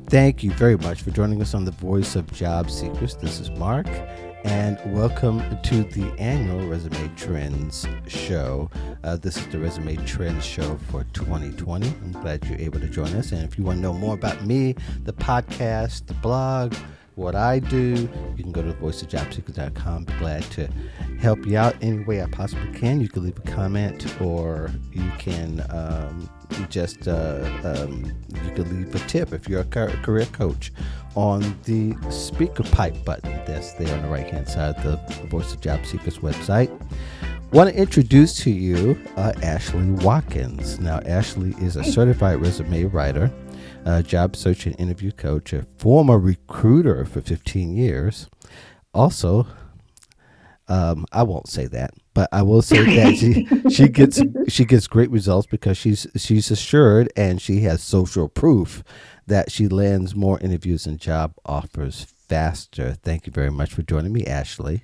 Thank you very much for joining us on the Voice of Job Seekers. This is Mark, and welcome to the annual Resume Trends Show. This is the Resume Trends Show for 2020. I'm glad you're able to join us. And if you want to know more about me, the podcast, the blog, what I do, you can go to voiceofjobseekers.com. Be glad to help you out any way I possibly can. You can leave a comment, or you can you can leave a tip if you're a career coach on the speaker pipe button that's there on the right hand side of the Voice of Job Seekers website. Want to introduce to you Ashley Watkins. Now, Ashley is a certified resume writer, job search and interview coach, a former recruiter for 15 years. Also, I won't say that, but I will say that she gets great results because she's assured and she has social proof that she lands more interviews and job offers faster. Thank you very much for joining me, Ashley.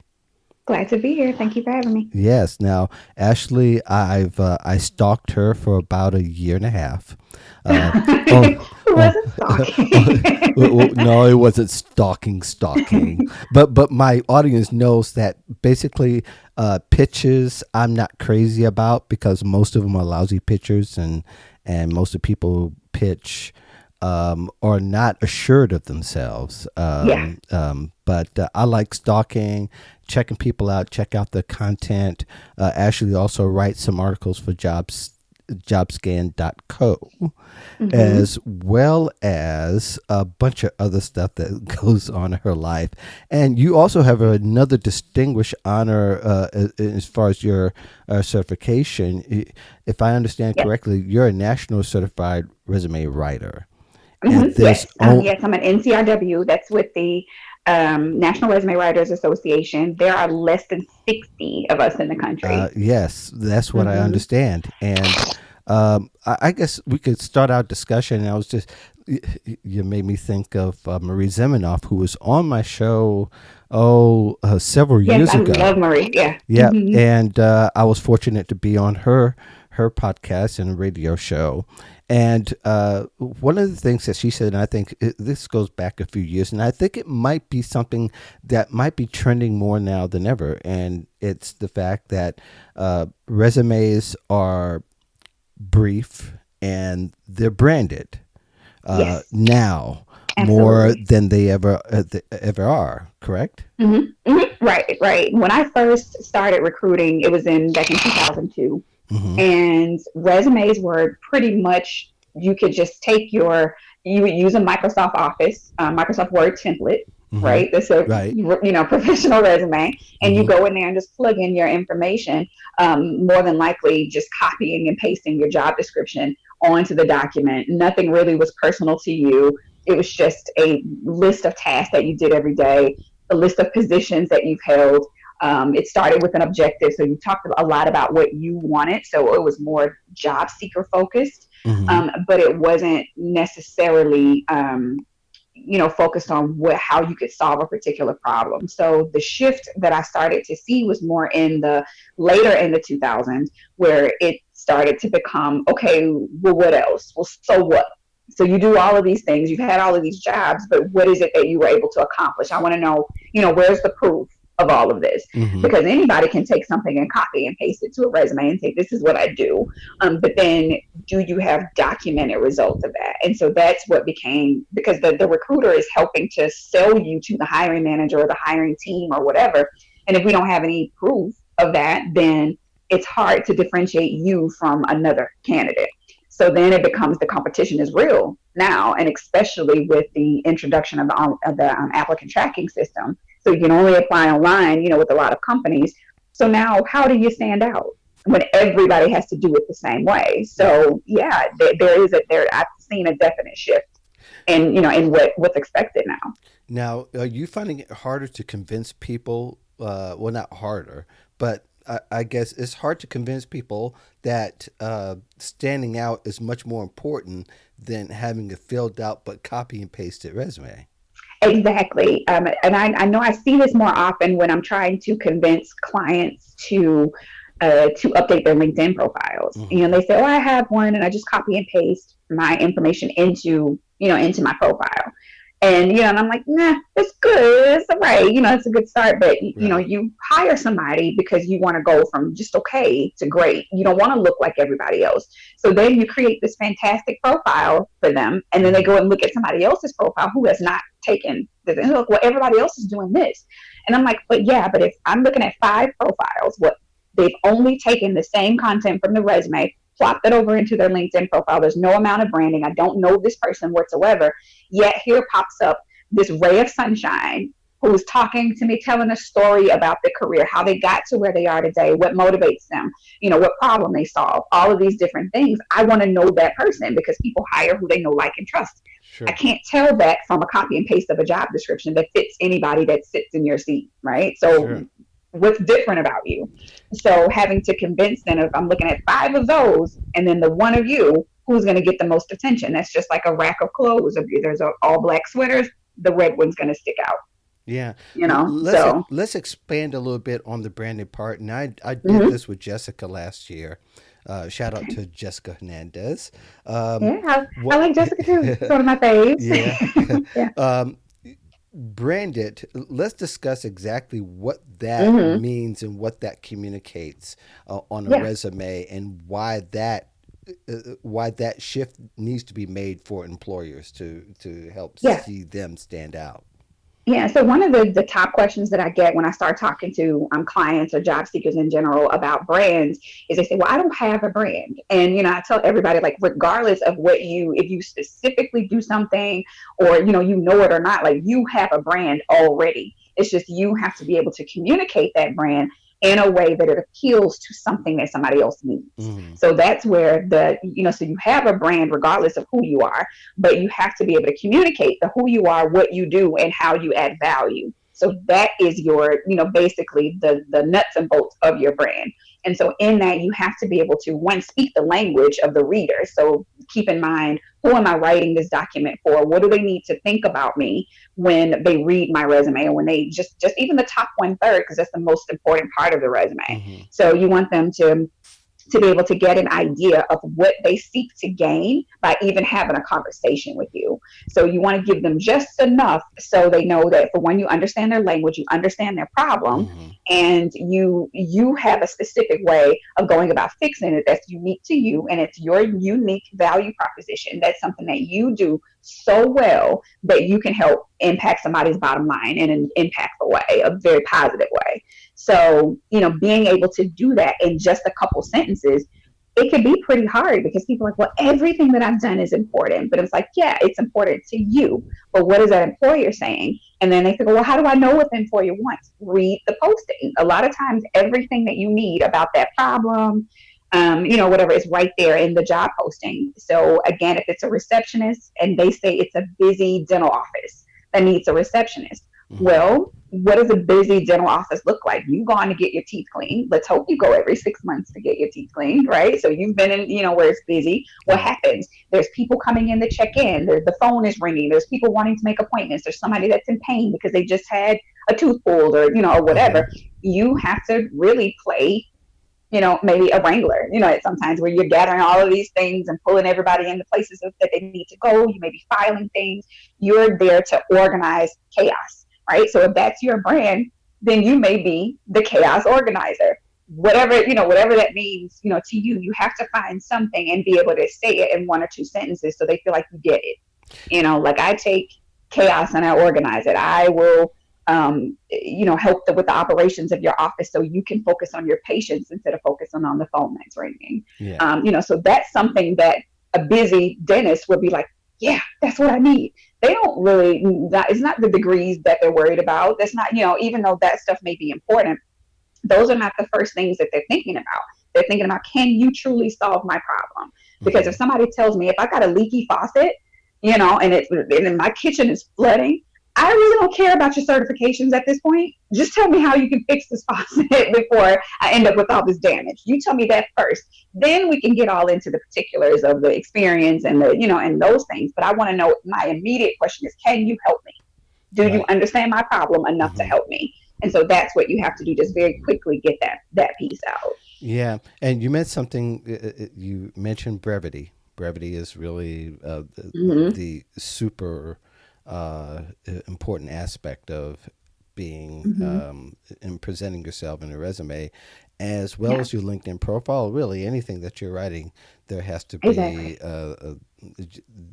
Glad to be here. Thank you for having me. Yes. Now, Ashley, I stalked her for about a year and a half. It wasn't stalking. No, it wasn't stalking. But my audience knows that basically pitches I'm not crazy about, because most of them are lousy pitchers, and most of the people who pitch are not assured of themselves. But I like stalking, checking people out, check out the content. Ashley also writes some articles for jobscan.co, as well as a bunch of other stuff that goes on in her life. And you also have another distinguished honor as far as your certification. If I understand correctly, you're a national certified resume writer. And yes, I'm an NCRW. That's with the National Resume Writers Association. There are less than 60 of us in the country. Yes, that's what I understand. And I guess we could start our discussion. You made me think of Marie Zeminoff, who was on my show several years ago. I love Marie. Yeah. And I was fortunate to be on her podcast and radio show. And one of the things that she said, and I think this goes back a few years, and I think it might be something that might be trending more now than ever, and it's the fact that resumes are brief and they're branded now. Absolutely. More than they ever are, correct? Right. When I first started recruiting, it was back in 2002. And resumes were pretty much, you could just take you would use a Microsoft Office, Microsoft Word template, right? That's professional resume. And you go in there and just plug in your information, more than likely just copying and pasting your job description onto the document. Nothing really was personal to you. It was just a list of tasks that you did every day, a list of positions that you've held. It started with an objective. So you talked a lot about what you wanted. So it was more job seeker focused, but it wasn't necessarily, focused on how you could solve a particular problem. So the shift that I started to see was more later in the 2000s, where it started to become, okay, well, what else? Well, so what? So you do all of these things. You've had all of these jobs, but what is it that you were able to accomplish? I want to know, where's the proof of all of this? Because anybody can take something and copy and paste it to a resume and say, this is what I do. But then do you have documented results of that? And so that's what became, because the recruiter is helping to sell you to the hiring manager or the hiring team or whatever. And if we don't have any proof of that, then it's hard to differentiate you from another candidate. So then it becomes, the competition is real now, and especially with the introduction of the applicant tracking system. So you can only apply online, with a lot of companies. So now, how do you stand out when everybody has to do it the same way? So I've seen a definite shift in what's expected now. Now, are you finding it harder to convince people? Well, not harder, but I guess it's hard to convince people that standing out is much more important than having a filled out but copy and pasted resume. Exactly. And I know I see this more often when I'm trying to convince clients to update their LinkedIn profiles. They say, I have one, and I just copy and paste my information into, into my profile. And I'm like, nah, it's good. It's all right. It's a good start. But, Right. you hire somebody because you want to go from just okay to great. You don't want to look like everybody else. So then you create this fantastic profile for them. And then they go and look at somebody else's profile who has not taken this. And look, well, everybody else is doing this. And I'm like, but yeah, but if I'm looking at 5 profiles, what they've only taken the same content from the resume, plopped it over into their LinkedIn profile. There's no amount of branding. I don't know this person whatsoever. Yet here pops up this ray of sunshine who's talking to me, telling a story about their career, how they got to where they are today, what motivates them, what problem they solve, all of these different things. I want to know that person because people hire who they know, like, and trust. I Sure. can't tell that from a copy and paste of a job description that fits anybody that sits in your seat, right? So Sure. what's different about you? So having to convince them, if I'm looking at 5 of those and then the one of you, who's going to get the most attention? That's just like a rack of clothes. If there's all black sweaters, the red one's going to stick out, Yeah. Let's So, let's expand a little bit on the branded part. And I did mhm. this with Jessica last year. Shout out Okay. to Jessica Hernandez. Yeah, I What? like Jessica too. It's one of my faves. Yeah. Yeah. um, Branded. Let's discuss exactly what that Hmm. means and what that communicates on a Yeah. resume, and why that shift needs to be made for employers to help Yeah. see them stand out. Yeah, so one of the top questions that I get when I start talking to clients or job seekers in general about brands is they say, well, I don't have a brand. And I tell everybody, like, regardless of if you specifically do something or, you know it or not, like, you have a brand already. It's just you have to be able to communicate that brand in a way that it appeals to something that somebody else needs. Hmm. So that's where so you have a brand regardless of who you are, but you have to be able to communicate the who you are, what you do, and how you add value. So that is your, basically the nuts and bolts of your brand. And so in that, you have to be able to, one, speak the language of the reader. So keep in mind, who am I writing this document for? What do they need to think about me when they read my resume, or when they just even the top 1/3, because that's the most important part of the resume. Hmm. So you want them to be able to get an idea of what they seek to gain by even having a conversation with you. So you want to give them just enough so they know that, for one, you understand their language, you understand their problem, Hmm. and you have a specific way of going about fixing it that's unique to you, and it's your unique value proposition. That's something that you do so well that you can help impact somebody's bottom line in an impactful way, a very positive way. So, being able to do that in just a couple sentences, it can be pretty hard because people are like, well, everything that I've done is important. But it's like, yeah, it's important to you. But what is that employer saying? And then they think, well, how do I know what the employer wants? Read the posting. A lot of times, everything that you need about that problem, whatever, is right there in the job posting. So again, if it's a receptionist and they say it's a busy dental office that needs a receptionist, Hmm. well, what does a busy dental office look like? You've gone to get your teeth cleaned. Let's hope you go every 6 months to get your teeth cleaned, right? So you've been in, where it's busy. What Right. happens? There's people coming in to check in. The phone is ringing. There's people wanting to make appointments. There's somebody that's in pain because they just had a tooth pulled, or whatever. Hmm. You have to really play, maybe a wrangler, at sometimes where you're gathering all of these things and pulling everybody into places that they need to go. You may be filing things. You're there to organize chaos, right? So if that's your brand, then you may be the chaos organizer. Whatever that means, to you, you have to find something and be able to say it in 1 or 2 sentences so they feel like you get it. Like, I take chaos and I organize it. I will, help with the operations of your office so you can focus on your patients instead of focusing on the phone that's ringing. Yeah. So that's something that a busy dentist would be like, yeah, that's what I need. They don't really, it's not the degrees that they're worried about. That's not, even though that stuff may be important, those are not the first things that they're thinking about. They're thinking about, can you truly solve my problem? Because if Hmm. somebody tells me, if I got a leaky faucet, and my kitchen is flooding, I really don't care about your certifications at this point. Just tell me how you can fix this faucet before I end up with all this damage. You tell me that first. Then we can get all into the particulars of the experience and and those things. But I want to know, my immediate question is, can you help me? Do you Right. understand my problem enough to Hmm. help me? And so that's what you have to do. Just very quickly get that piece out. Yeah. And you mentioned something. You mentioned brevity. Brevity is really Mm-hmm. the super important aspect of being Mm-hmm. in presenting yourself in a resume, as well Yeah, as your LinkedIn profile. Really, anything that you're writing, there has to exactly. be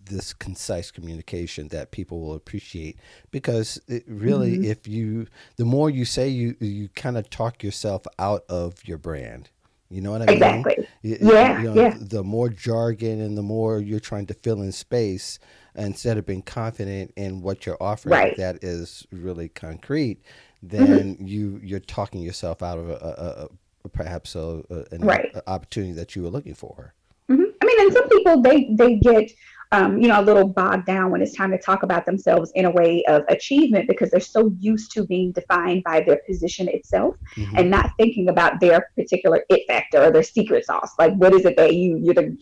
this concise communication that people will appreciate. Because it really, Mm-hmm. if you, the more you say, you kind of talk yourself out of your brand. You know what I mean? Exactly. Yeah, yeah, The more jargon and the more you're trying to fill in space, instead of being confident in what you're offering right. that is really concrete, Mm-hmm. then you're talking yourself out of perhaps Right. a opportunity that you were looking for. I mean, and some people they get a little bogged down when it's time to talk about themselves in a way of achievement because they're so used to being defined by their position itself Hmm. and not thinking about their particular it factor or their secret sauce. Like, what is it that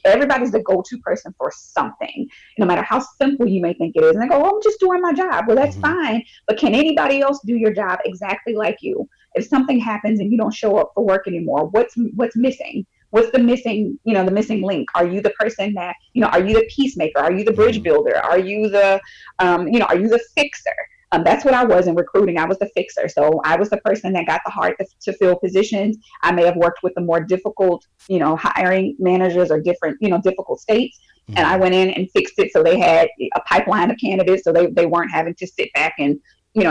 everybody's the go to person for something, no matter how simple you may think it is. And they go, "Oh, I'm just doing my job." Well, that's Hmm. fine, but can anybody else do your job exactly like you? If something happens and you don't show up for work anymore, what's missing? What's the missing, the missing link? Are you the person that, are you the peacemaker? Are you the bridge Hmm. builder? Are you are you the fixer? That's what I was in recruiting. I was the fixer. So I was the person that got the hard to fill positions. I may have worked with the more difficult, hiring managers or different, difficult states. And I Hmm. went in and fixed it. So they had a pipeline of candidates. So they weren't having to sit back and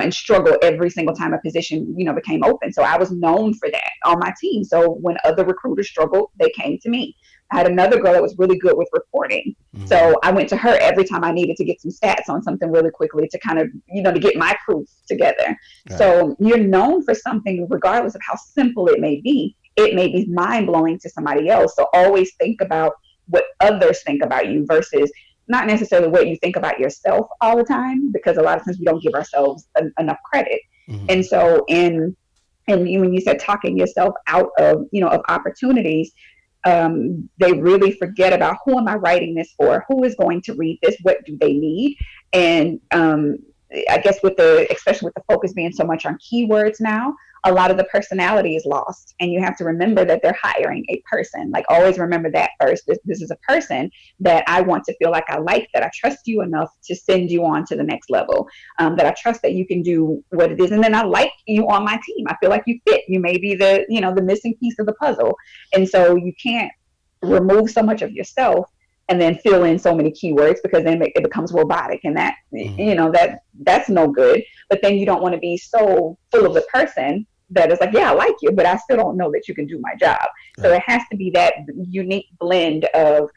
struggle every single time a position, became open. So I was known for that on my team. So when other recruiters struggled, they came to me. I had another girl that was really good with reporting. Hmm. So I went to her every time I needed to get some stats on something really quickly to kind of, to get my proof together. Right. So you're known for something, regardless of how simple it may be. It may be mind blowing to somebody else. So always think about what others think about you versus not necessarily what you think about yourself all the time, because a lot of times we don't give ourselves enough credit. And Hmm. so when you said talking yourself out of of opportunities, they really forget about who am I writing this for? Who is going to read this? What do they need? And I guess especially with the focus being so much on keywords now, a lot of the personality is lost. And you have to remember that they're hiring a person. Like, always remember that first. This is a person that I want to feel like I like, that I trust you enough to send you on to the next level, that I trust that you can do what it is. And then I like you on my team. I feel like you fit. You may be the missing piece of the puzzle. And so you can't remove so much of yourself and then fill in so many keywords, because then it becomes robotic, and that Hmm. that's no good. But then you don't want to be so full of the person that is like, yeah, I like you, but I still don't know that you can do my job. So Right. it has to be that unique blend of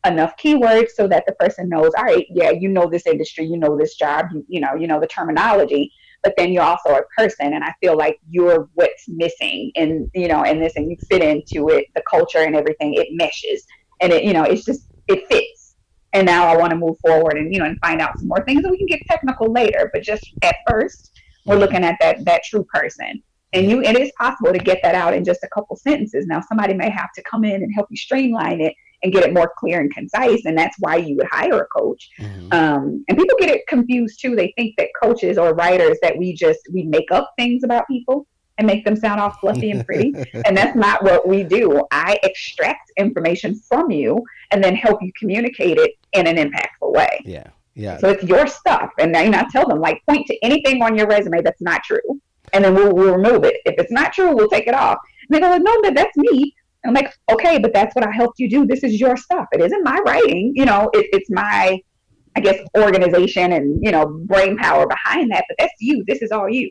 enough keywords so that the person knows, all right, yeah, this industry, this job, you know the terminology, but then you're also a person. And I feel like you're what's missing in this, and you fit into it, the culture and everything, it meshes, and it fits. And now I want to move forward and find out some more things, and we can get technical later. But just at first, we're Hmm. looking at that true person. And Yeah. it is possible to get that out in just a couple sentences. Now, somebody may have to come in and help you streamline it and get it more clear and concise. And that's why you would hire a coach. Hmm. And people get it confused too. They think that coaches or writers, that we make up things about people and make them sound all fluffy and pretty. And that's not what we do. I extract information from you and then help you communicate it in an impactful way. Yeah. Yeah. So it's your stuff. And then I tell them, like, point to anything on your resume that's not true. And then we'll remove it. If it's not true, we'll take it off. And they go, no, that's me. And I'm like, okay, but that's what I helped you do. This is your stuff. It isn't my writing. It's my, I guess, organization and, brain power behind that. But that's you. This is all you.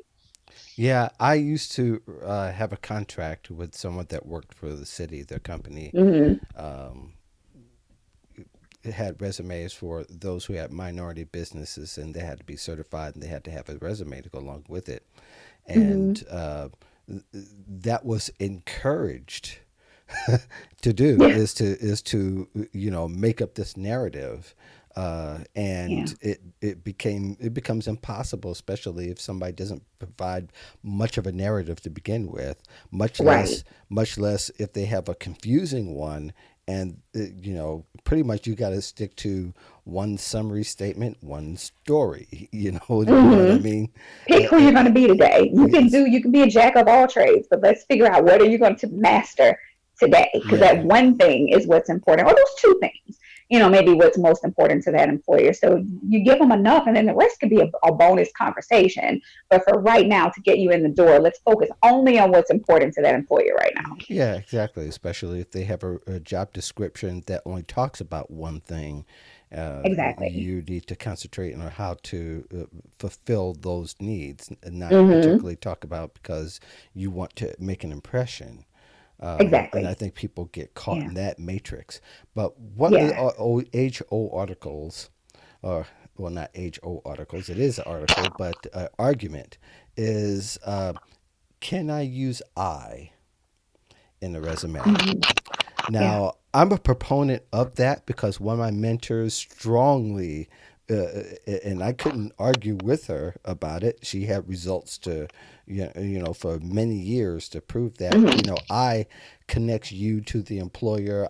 Yeah, I used to have a contract with someone that worked for the city. Their company Mm-hmm. um, had resumes for those who had minority businesses, and they had to be certified, and they had to have a resume to go along with it. Mm-hmm. And that was encouraged to do, Yeah. is to make up this narrative, Yeah. and it becomes impossible, especially if somebody doesn't provide much of a narrative to begin with, Right. much less if they have a confusing one. And pretty much you got to stick to one summary statement, one story. You know what I Mm-hmm. mean? Pick who you're going to be today. Yes. You can be a jack of all trades, but let's figure out what are you going to master today, because that Yeah. one thing is what's important, or those two things. maybe what's most important to that employer. So you give them enough, and then the rest could be a bonus conversation. But for right now, to get you in the door, let's focus only on what's important to that employer right now. Yeah, exactly. Especially if they have a job description that only talks about one thing, Exactly. you need to concentrate on how to fulfill those needs, and not Mm-hmm. particularly talk about because you want to make an impression. And I Exactly. think people get caught Yeah. in that matrix. But one of the Yeah. age old articles, or well, not age old articles, it is an article, but argument is, can I use I in a resume? Mm-hmm. Yeah. Now, I'm a proponent of that because one of my mentors strongly, and I couldn't argue with her about it. She had results to, for many years to prove that, Mm-hmm. I connects you to the employer.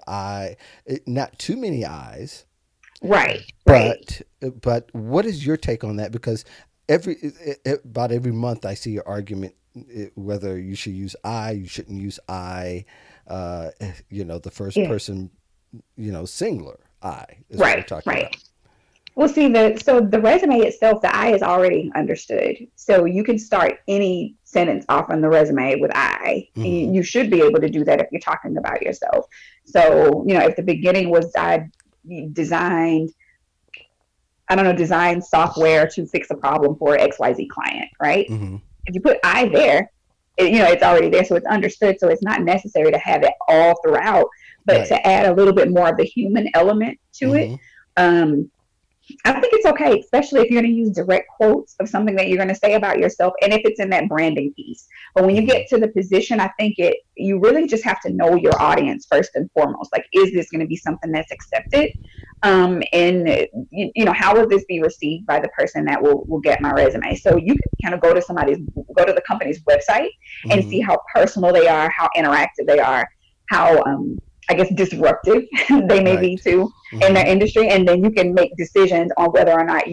Not too many eyes, Right. Right. but what is your take on that? Because about every month I see an argument, whether you should use I, you shouldn't use I. The first Yeah. person, singular I is what we're Right. talking Right. about. Well, see, the resume itself, the I is already understood. So you can start any sentence off on the resume with I. Mm-hmm. You should be able to do that if you're talking about yourself. So, if the beginning was I designed, I don't know, design software to fix a problem for XYZ client, right? Mm-hmm. If you put I there, it's already there. So it's understood. So it's not necessary to have it all throughout, but Right. to add a little bit more of the human element to it. Mm-hmm. Um, I think it's okay, especially if you're going to use direct quotes of something that you're going to say about yourself, and if it's in that branding piece. But when you Mm-hmm. get to the position, I think you really just have to know your audience first and foremost. Like, is this going to be something that's accepted? And how will this be received by the person that will get my resume? So you can kind of go to the company's website and Mm-hmm. see how personal they are, how interactive they are, how I guess disruptive they may be Right. too in Mm-hmm. their industry, and then you can make decisions on whether or not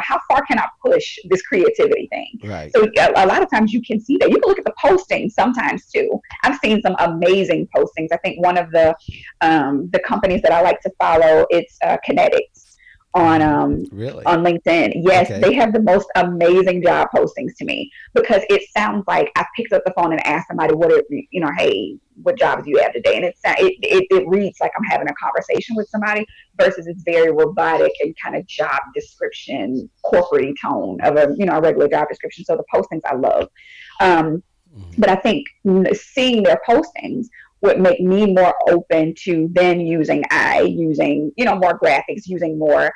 how far can I push this creativity thing. Right. So a lot of times you can see that. You can look at the postings sometimes too. I've seen some amazing postings. I think one of the companies that I like to follow, it's Kinetics on Mm-hmm. um Really? on LinkedIn. Yes, Okay. they have the most amazing job postings to me, because it sounds like I picked up the phone and asked somebody hey, what jobs do you have today? And it reads like I'm having a conversation with somebody, versus it's very robotic and kind of job description, corporate tone of a regular job description. So the postings I love. Um, Mm-hmm. but I think seeing their postings would make me more open to then using more graphics, using more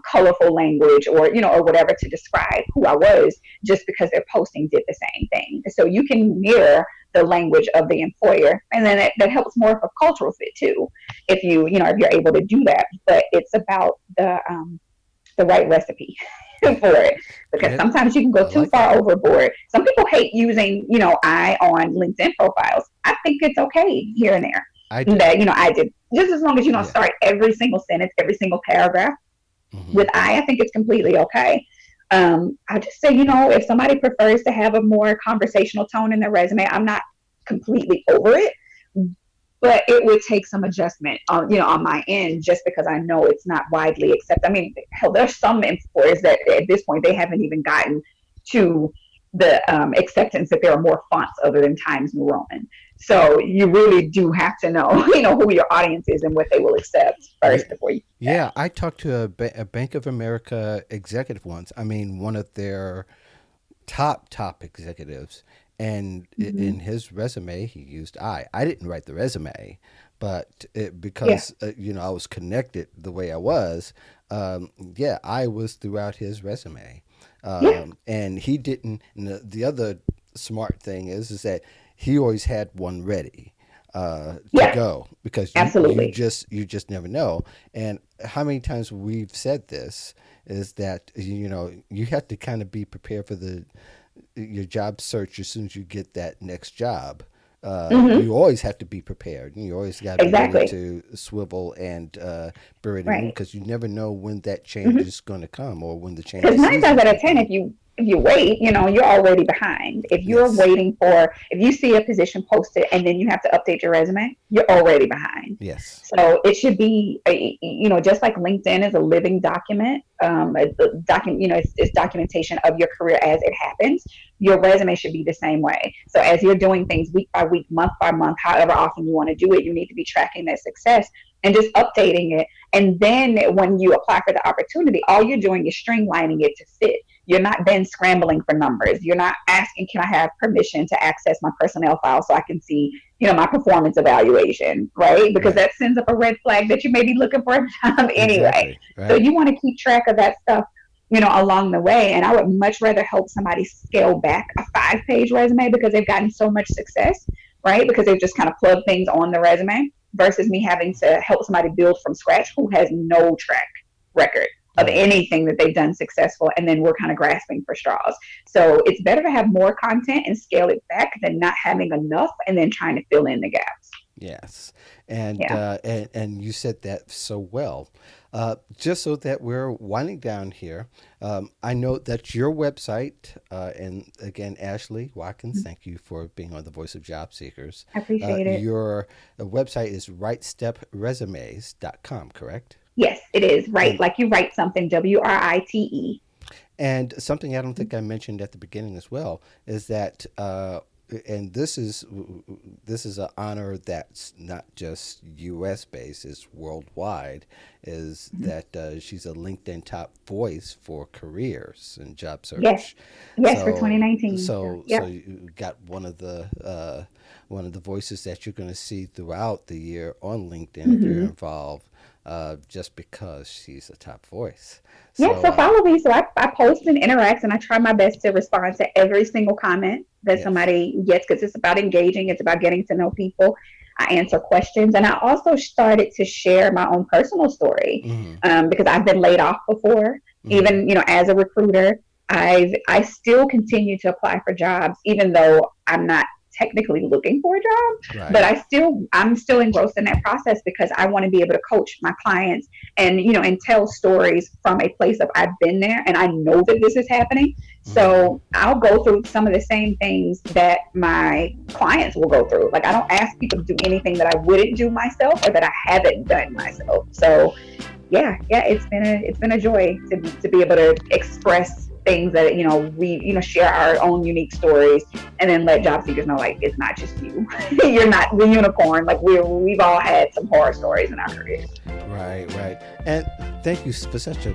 colorful language, or whatever, to describe who I was, just because their posting did the same thing. So you can mirror the language of the employer, and then that helps more of a cultural fit too, if you're able to do that. But it's about the right recipe for it, because It, sometimes you can go I too like that. far overboard. Some people hate using, I on LinkedIn profiles. I think it's okay here and there I do. that, I did, just as long as you don't Yeah. start every single sentence, every single paragraph Mm-hmm. with I think it's completely okay. I just say, if somebody prefers to have a more conversational tone in their resume, I'm not completely over it, but it would take some adjustment on my end, just because I know it's not widely accepted. I mean, hell, there's some employers that at this point they haven't even gotten to the acceptance that there are more fonts other than Times New Roman. So you really do have to know, who your audience is and what they will accept Yeah. first before you do that. Yeah. I talked to a Bank of America executive once. I mean, one of their top executives, and in Mm-hmm. his resume he used I didn't write the resume, but Yeah, because I was connected the way I was. Yeah, I was throughout his resume. yeah, And he didn't. And the other smart thing is that he always had one ready to yeah, go, because absolutely. you just never know. And how many times we've said this is that you have to kind of be prepared for your job search as soon as you get that next job. Mm-hmm. You always have to be prepared. You always got to be ready Exactly. to swivel and be ready to move, Right. because you never know when that change Mm-hmm. is going to come, or when the change Because of nine season times is out going of to ten, come. if you wait, you're already behind. If you're Yes. waiting for, if you see a position posted and then you have to update your resume, you're already behind. Yes. So it should be, just like LinkedIn is a living document, it's documentation of your career as it happens. Your resume should be the same way. So as you're doing things week by week, month by month, however often you want to do it, you need to be tracking that success and just updating it. And then when you apply for the opportunity, all you're doing is streamlining it to fit. You're not then scrambling for numbers. You're not asking, can I have permission to access my personnel file so I can see, my performance evaluation, right? Because Right. that sends up a red flag that you may be looking for a job anyway. Exactly. So Right. you want to keep track of that stuff, along the way. And I would much rather help somebody scale back a 5-page resume because they've gotten so much success, right? Because they've just kind of plugged things on the resume versus me having to help somebody build from scratch who has no track record of Right. anything that they've done successful, and then we're kind of grasping for straws. So it's better to have more content and scale it back than not having enough and then trying to fill in the gaps. Yes, and Yeah. and you said that so well. Just so that we're winding down here, I know that your website, and again, Ashley Watkins, thank you for being on the Voice of Job Seekers. I appreciate it. Your website is rightstepresumes.com, correct? Yes, it is. Right. And Like you write something, WRITE. and something I don't think I mentioned at the beginning as well is that and this is an honor that's not just U.S. based; it's worldwide. Is that she's a LinkedIn top voice for careers and job Yes. search. Yes, for So 2019. So, so yep. you got one of the voices that you're going to see throughout the year on LinkedIn if you're Hmm. involved, just because she's a top voice. Yeah, So so follow me. So I post and interact, and I try my best to respond to every single comment that yes. somebody gets because it's about engaging, it's about getting to know people. I answer questions, and I also started to share my own personal story Mm-hmm. because I've been laid off before. Mm-hmm. Even as a recruiter, I still continue to apply for jobs, even though I'm not technically looking for a job, but Right. I'm still engrossed in that process because I want to be able to coach my clients and and tell stories from a place of I've been there and I know that this is happening. Mm-hmm. So I'll go through some of the same things that my clients will go through. Like I don't ask people to do anything that I wouldn't do myself or that I haven't done myself. So yeah, it's been a joy to be able to express things that we share our own unique stories and then let job seekers know like it's not just you. You're not the unicorn. Like we've all had some horror stories in our careers. Right, right. And thank you for such a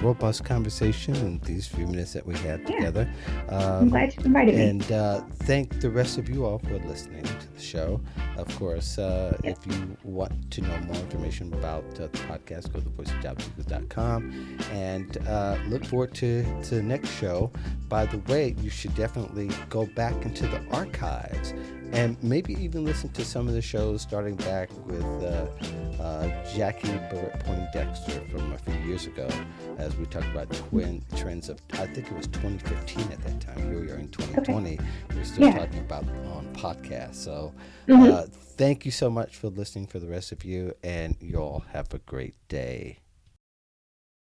robust conversation in these few minutes that we had Yeah, together. I'm Um, glad you invited me. and thank the rest of you all for listening to the show. Of course, Yep. if you want to know more information about the podcast, go to voiceofjobseekers.com and look forward to the next show. By the way, you should definitely go back into the archives and maybe even listen to some of the shows starting back with Jackie Barrett Poindexter from a few years ago as we talked about twin trends of, I think it was 2015 at that time. Here we are in Okay. 2020. We're still Yeah. talking about on podcasts. So Hmm. thank you so much for listening for the rest of you, and you all have a great day.